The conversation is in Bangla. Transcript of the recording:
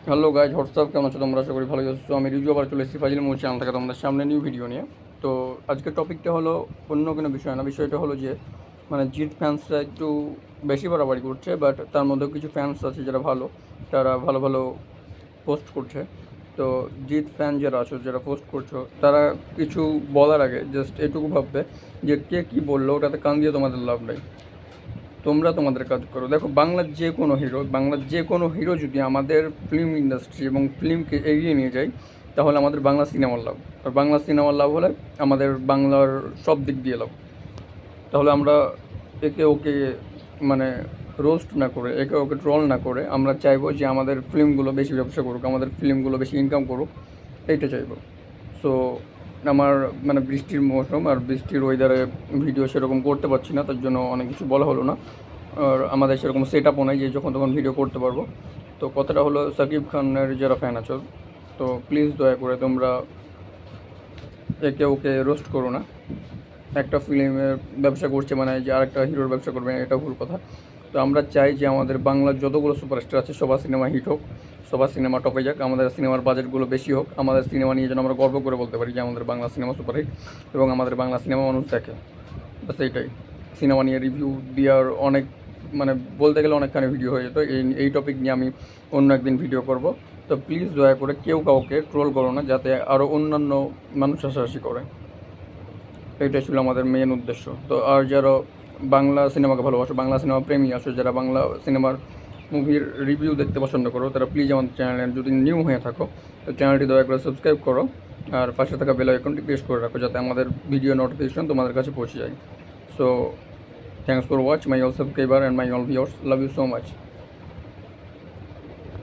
হ্যালো গাইজ, হোয়াটসঅ্যাপ, কেমন আছো তোমরা? আশা করি ভালো আছো। আমি রিজু আবার চলে এসেছি ফাজিল মোর চ্যানেল থেকে তোমাদের সামনে নিউ ভিডিও নিয়ে। তো আজকের টপিকটা হলো অন্য কোনো বিষয় না, বিষয়টা হলো যে মানে জিৎ ফ্যান্সরা একটু বেশি বাড়াবাড়ি করছে, বাট তার মধ্যেও কিছু ফ্যান্স আছে যারা ভালো, তারা ভালো ভালো পোস্ট করছে। তো জিৎ ফ্যান যারা আছো, যারা পোস্ট করছো, তারা কিছু বলার আগে জাস্ট এটুকু ভাববে যে কে কী বললো ওটাতে কান দিয়ে তোমাদের লাভ নেই। তোমরা তোমাদের কাজ করো। দেখো, বাংলার যে কোনো হিরো যদি আমাদের ফিল্ম ইন্ডাস্ট্রি এবং ফিল্মকে এগিয়ে নিয়ে যায়, তাহলে আমাদের বাংলা সিনেমার লাভ। আর বাংলা সিনেমার লাভ হলে আমাদের বাংলার সব দিক দিয়ে লাভ। তাহলে আমরা একে ওকে মানে রোস্ট না করে, একে ওকে ট্রল না করে, আমরা চাইবো যে আমাদের ফিল্মগুলো বেশি ব্যবসা করুক, আমাদের ফিল্মগুলো বেশি ইনকাম করুক, এইটা চাইবো। সো আমার মানে বৃষ্টির মৌসুম, আর বৃষ্টির ওয়েদারে ভিডিও সেরকম করতে পারছি না, তার জন্য অনেক কিছু বলা হলো না। আর আমাদের সেরকম সেট আপও নাই যে যখন তখন ভিডিও করতে পারবো। তো কথাটা হলো, সাকিব খানের যারা ফ্যান আছো, তো প্লিজ দয়া করে তোমরা একে ওকে রোস্ট করো না। একটা ফিল্মের ব্যবসা করছে মানে যে আরেকটা হিরোর ব্যবসা করবে, এটা ভুল কথা। তো আমরা চাই যে আমাদের বাংলার যতগুলো সুপারস্টার আছে সবার সিনেমা হিট হোক, সবার সিনেমা টপে যাক, আমাদের সিনেমার বাজেটগুলো বেশি হোক, আমাদের সিনেমা নিয়ে যেন আমরা গর্ব করে বলতে পারি যে আমাদের বাংলা সিনেমা সুপারহিট এবং আমাদের বাংলা সিনেমা মানুষ দেখে। বাস এইটাই। সিনেমা নিয়ে রিভিউ দেওয়ার অনেক মানে বলতে গেলে অনেকখানি ভিডিও হয়ে যেত। এই টপিক নিয়ে আমি অন্য একদিন ভিডিও করব। তো প্লিজ দয়া করে কেউ কাউকে ট্রোল করো না, যাতে আরও অন্যান্য মানুষ হাসাহাসি করে। এইটাই ছিল আমাদের মেন উদ্দেশ্য। তো আর যারা বাংলা সিনেমাকে ভালোবাসো, বাংলা সিনেমা প্রেমী আসো, যারা বাংলা সিনেমার মুভির রিভিউ দেখতে পছন্দ করো, তারা প্লিজ আমাদের চ্যানেলে যদি নিউ হয়ে থাকো, তো চ্যানেলটি দয়া করে সাবস্ক্রাইব করো, আর পাশে থাকা বেল আইকনটি প্রেস করে রাখো যাতে আমাদের ভিডিও নোটিফিকেশন তোমাদের কাছে পৌঁছে যায়। So thanks for watch my all subscriber and my all viewers, love you so much.